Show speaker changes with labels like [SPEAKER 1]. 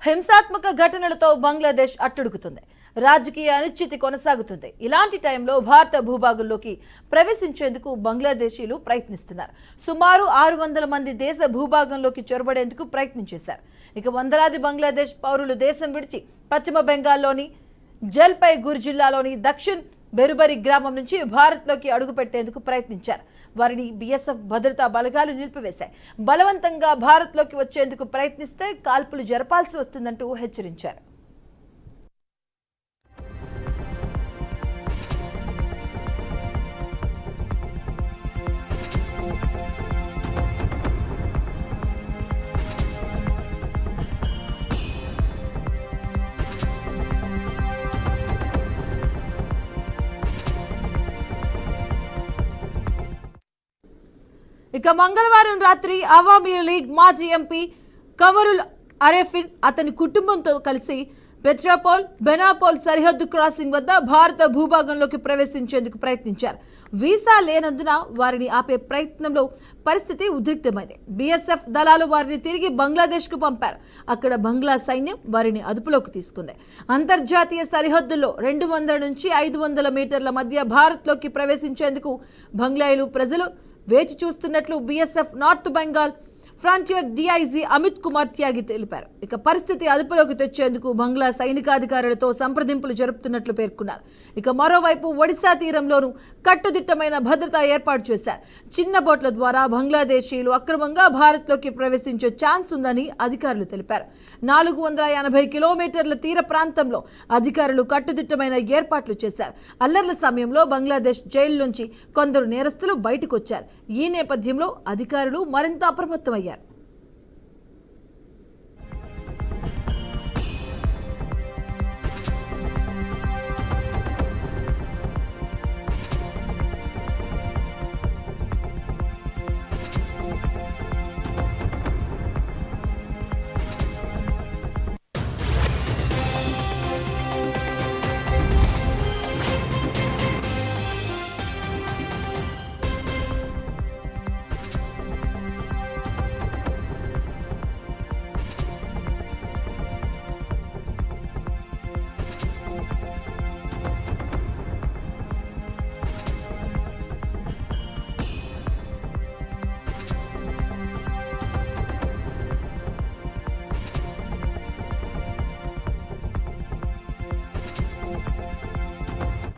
[SPEAKER 1] హింసాత్మక ఘటనలతో బంగ్లాదేశ్ అట్టుడుకుతుంది. రాజకీయ అనిశ్చితి కొనసాగుతుంది. ఇలాంటి టైంలో భారత భూభాగంలోకి ప్రవేశించేందుకు బంగ్లాదేశీలు ప్రయత్నిస్తున్నారు. సుమారు 600 మంది దేశ భూభాగంలోకి చొరబడేందుకు ప్రయత్నం చేశారు. ఇక వందలాది బంగ్లాదేశ్ పౌరులు దేశం విడిచి పశ్చిమ బెంగాల్లోని జల్పైగుర్ జిల్లాలోని దక్షిణ్ బెరుబరి గ్రామం నుంచి భారత్లోకి అడుగుపెట్టేందుకు ప్రయత్నించారు. వారిని బీఎస్ఎఫ్ భద్రతా బలగాలు నిలిపివేశాయి. బలవంతంగా భారత్లోకి వచ్చేందుకు ప్రయత్నిస్తే కాల్పులు జరపాల్సి వస్తుందంటూ హెచ్చరించారు. ఇక మంగళవారం రాత్రి అవామీ లీగ్ మాజీ ఎంపీ కమరుల్ అరెఫిన్ అతని కుటుంబంతో కలిసి పెట్రాపోల్ బెనాపోల్ సరిహద్దు క్రాసింగ్ వద్ద భారత భూభాగంలోకి ప్రవేశించేందుకు ప్రయత్నించారు. వీసా లేనందున వారిని ఆపే ప్రయత్నంలో పరిస్థితి ఉద్రిక్తమైంది. బీఎస్ఎఫ్ దళాలు వారిని తిరిగి బంగ్లాదేశ్కు పంపారు. అక్కడ బంగ్లా సైన్యం వారిని అదుపులోకి తీసుకుంది. అంతర్జాతీయ సరిహద్దుల్లో 200 నుంచి 500 మీటర్ల మధ్య భారత్లోకి ప్రవేశించేందుకు బంగ్లాయిలు ప్రజలు వేచి చూస్తున్నట్లు BSF north Bengal frontier DIG Amit Kumar Tyagi తెలిపారు. ఇక పరిస్థితి అదుపులోకి తెచ్చేందుకు బంగ్లా సైనికాధికారులతో సంప్రదింపులు జరుపుతున్నట్లు పేర్కొన్నారు. ఇక మరోవైపు ఒడిశా తీరంలోనూ కట్టుదిట్టమైన భద్రత ఏర్పాటు చేశారు. చిన్న బోట్ల ద్వారా బంగ్లాదేశీయులు అక్రమంగా భారత్లోకి ప్రవేశించే ఛాన్స్ ఉందని అధికారులు తెలిపారు. 480 కిలోమీటర్ల తీర ప్రాంతంలో అధికారులు కట్టుదిట్టమైన ఏర్పాట్లు చేశారు. అల్లర్ల సమయంలో బంగ్లాదేశ్ జైలు నుంచి కొందరు నేరస్తులు బయటకు వచ్చారు. ఈ నేపథ్యంలో అధికారులు మరింత అప్రమత్తమయ్యారు.